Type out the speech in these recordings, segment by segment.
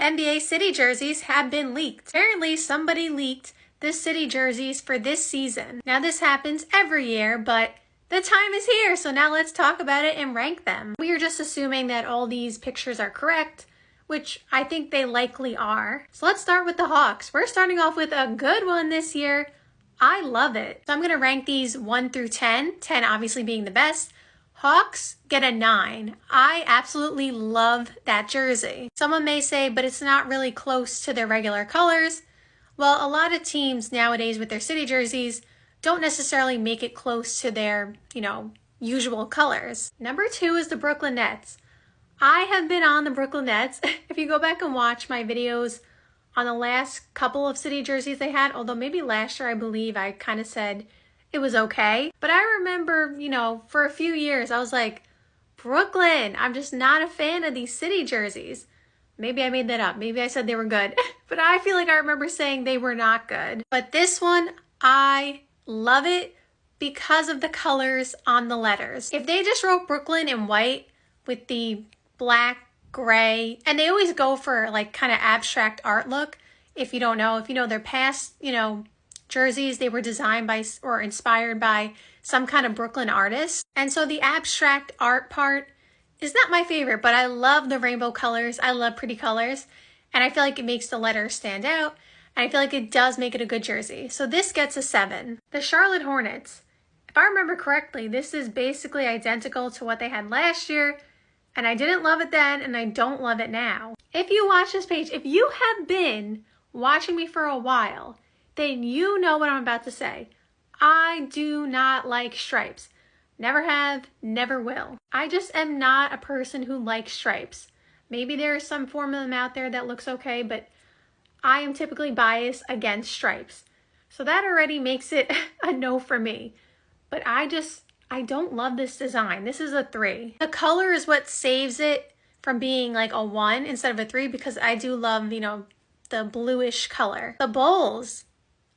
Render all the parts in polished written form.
NBA City jerseys have been leaked. Apparently somebody leaked the City jerseys for this season. Now this happens every year, but the time is here, so now let's talk about it and rank them. We are just assuming that all these pictures are correct, which I think they likely are. So let's start with the Hawks. We're starting off with a good one this year. I love it. So I'm gonna rank these 1 through 10, 10 obviously being the best. Hawks get a 9. I absolutely love that jersey. Someone may say, but it's not really close to their regular colors. Well, a lot of teams nowadays with their City jerseys don't necessarily make it close to their, usual colors. Number 2 is the Brooklyn Nets. I have been on the Brooklyn Nets. If you go back and watch my videos on the last couple of City jerseys they had, although maybe last year I believe I kind of said it was okay. But I remember, for a few years I was like, Brooklyn, I'm just not a fan of these City jerseys. Maybe I made that up. Maybe I said they were good. But I feel like I remember saying they were not good. But this one, I love it because of the colors on the letters. If they just wrote Brooklyn in white with the black, gray, and they always go for like kind of abstract art look. If you don't know, if you know their past, jerseys, they were designed by or inspired by some kind of Brooklyn artist. And so the abstract art part is not my favorite, but I love the rainbow colors. I love pretty colors. And I feel like it makes the letters stand out. And I feel like it does make it a good jersey. So this gets a 7. The Charlotte Hornets. If I remember correctly, this is basically identical to what they had last year. And I didn't love it then, and I don't love it now. If you watch this page, if you have been watching me for a while, then you know what I'm about to say. I do not like stripes. Never have, never will. I just am not a person who likes stripes. Maybe there is some form of them out there that looks okay, but I am typically biased against stripes. So that already makes it a no for me. But I don't love this design. This is a 3. The color is what saves it from being like a 1 instead of a 3 because I do love, the bluish color. The Bulls.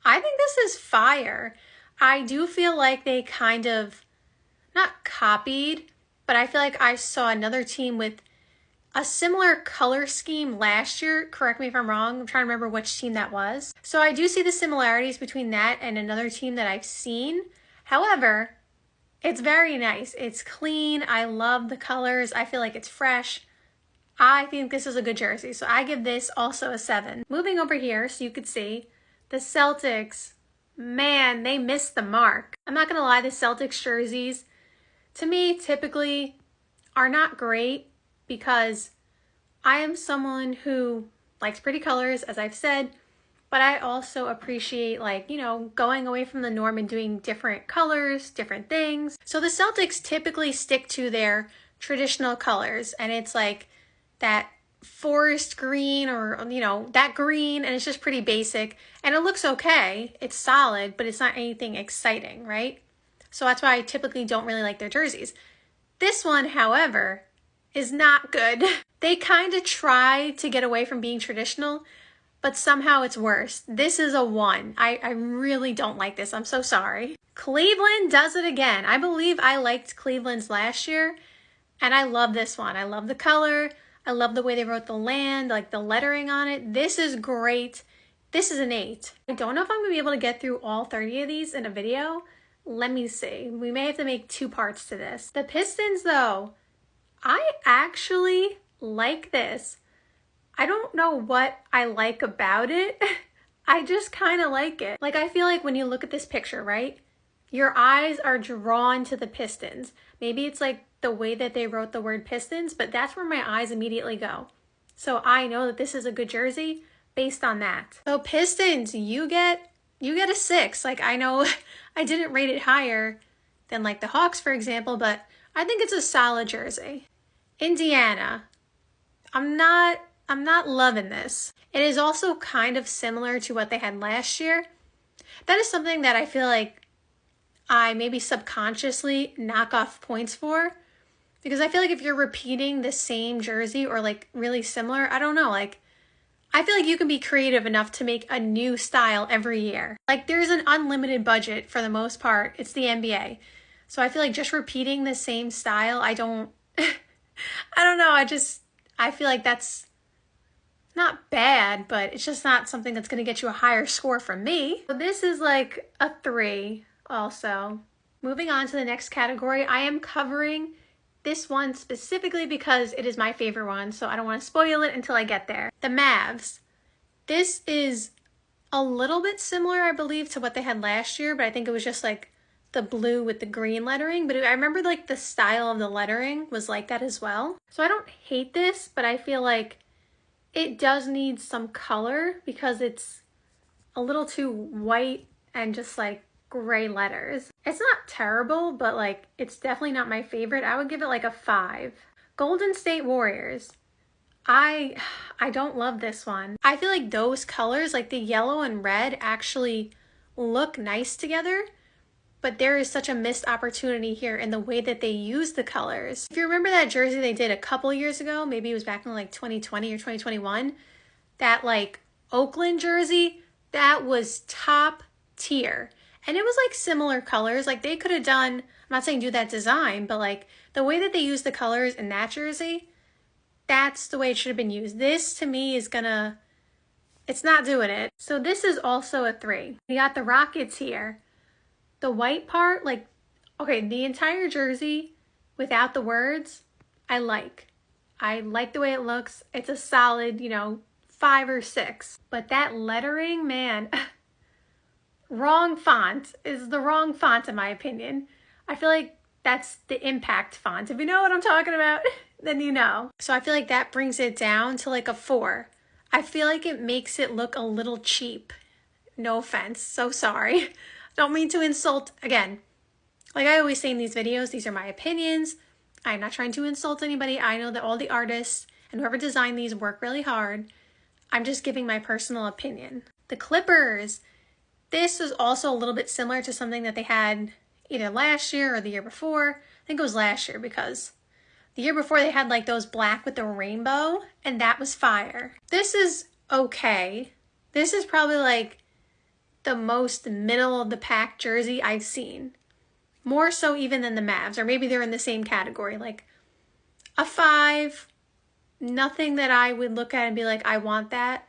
I think this is fire. I do feel like they kind of, not copied, but I feel like I saw another team with a similar color scheme last year. Correct me if I'm wrong. I'm trying to remember which team that was. So I do see the similarities between that and another team that I've seen. However, it's very nice. It's clean. I love the colors. I feel like it's fresh. I think this is a good jersey. So I give this also a 7. Moving over here so you could see the Celtics. Man, they missed the mark. I'm not going to lie, the Celtics jerseys to me typically are not great because I am someone who likes pretty colors, as I've said, but I also appreciate going away from the norm and doing different colors, different things. So the Celtics typically stick to their traditional colors and it's like that forest green or, that green, and it's just pretty basic and it looks okay. It's solid, but it's not anything exciting, right? So that's why I typically don't really like their jerseys. This one, however, is not good. They kind of try to get away from being traditional, but somehow it's worse. This is a 1. I really don't like this. I'm so sorry. Cleveland does it again. I believe I liked Cleveland's last year, and I love this one. I love the color. I love the way they wrote the land, like the lettering on it. This is great. This is an 8. I don't know if I'm going to be able to get through all 30 of these in a video. Let me see. We may have to make 2 parts to this. The Pistons, though, I actually like this. I don't know what I like about it. I just kind of like it. Like, I feel like when you look at this picture, right? Your eyes are drawn to the Pistons. Maybe it's like the way that they wrote the word Pistons, but that's where my eyes immediately go. So I know that this is a good jersey based on that. So Pistons, you get a 6. Like, I know I didn't rate it higher than like the Hawks, for example, but I think it's a solid jersey. Indiana, I'm not loving this. It is also kind of similar to what they had last year. That is something that I feel like I maybe subconsciously knock off points for, because I feel like if you're repeating the same jersey or like really similar, I don't know, like I feel like you can be creative enough to make a new style every year. Like there's an unlimited budget for the most part. It's the NBA. So I feel like just repeating the same style, I don't know. I feel like that's not bad, but it's just not something that's going to get you a higher score from me. So this is like a 3 also. Moving on to the next category, I am covering this one specifically because it is my favorite one, so I don't want to spoil it until I get there. The Mavs. This is a little bit similar, I believe, to what they had last year, but I think it was just like the blue with the green lettering. But I remember like the style of the lettering was like that as well. So I don't hate this, but I feel like it does need some color because it's a little too white and just like gray letters. It's not terrible, but like it's definitely not my favorite. I would give it like a 5. Golden State Warriors. I don't love this one. I feel like those colors, like the yellow and red, actually look nice together, but there is such a missed opportunity here in the way that they use the colors. If you remember that jersey they did a couple years ago, maybe it was back in like 2020 or 2021, that like Oakland jersey, that was top tier. And it was like similar colors. Like they could have done, I'm not saying do that design, but like the way that they use the colors in that jersey, that's the way it should have been used. This to me is gonna, it's not doing it. So this is also a 3. We got the Rockets here. The white part, like, okay, the entire jersey without the words, I like. I like the way it looks. It's a solid, 5 or 6. But that lettering, man, wrong font is the wrong font in my opinion. I feel like that's the impact font. If you know what I'm talking about, then you know. So I feel like that brings it down to like a 4. I feel like it makes it look a little cheap. No offense, so sorry. Don't mean to insult, again, like I always say in these videos, these are my opinions. I'm not trying to insult anybody. I know that all the artists and whoever designed these work really hard. I'm just giving my personal opinion. The Clippers. This is also a little bit similar to something that they had either last year or the year before. I think it was last year because the year before they had like those black with the rainbow and that was fire. This is okay. This is probably like the most middle of the pack jersey I've seen. More so even than the Mavs, or maybe they're in the same category, like a 5. Nothing that I would look at and be like, I want that,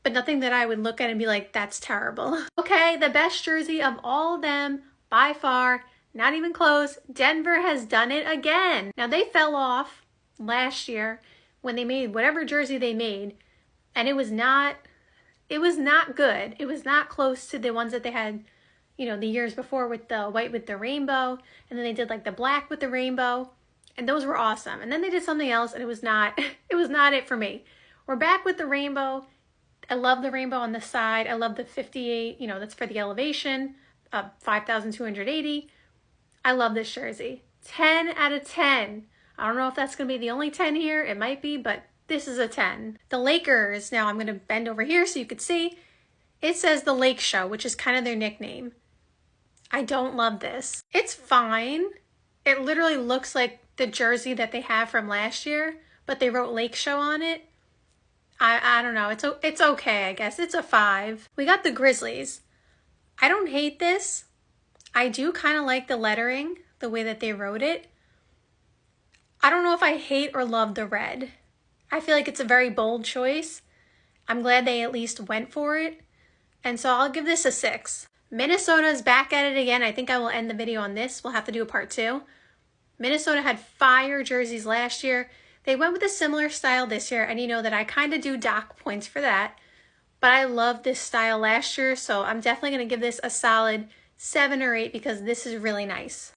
but nothing that I would look at and be like, that's terrible. Okay, the best jersey of all of them, by far, not even close, Denver has done it again. Now they fell off last year when they made whatever jersey they made, and it was not good. It was not close to the ones that they had, the years before with the white with the rainbow. And then they did like the black with the rainbow. And those were awesome. And then they did something else and it was not it for me. We're back with the rainbow. I love the rainbow on the side. I love the 58, that's for the elevation of 5,280. I love this jersey. 10 out of 10. I don't know if that's going to be the only 10 here. It might be, but this is a 10. The Lakers, now I'm going to bend over here so you could see. It says the Lake Show, which is kind of their nickname. I don't love this. It's fine. It literally looks like the jersey that they have from last year, but they wrote Lake Show on it. I don't know. It's okay, I guess. It's a 5. We got the Grizzlies. I don't hate this. I do kind of like the lettering, the way that they wrote it. I don't know if I hate or love the red. I feel like it's a very bold choice. I'm glad they at least went for it. And so I'll give this a 6. Minnesota's back at it again. I think I will end the video on this. We'll have to do a part 2. Minnesota had fire jerseys last year. They went with a similar style this year, and you know that I kind of do dock points for that. But I loved this style last year, so I'm definitely going to give this a solid 7 or 8 because this is really nice.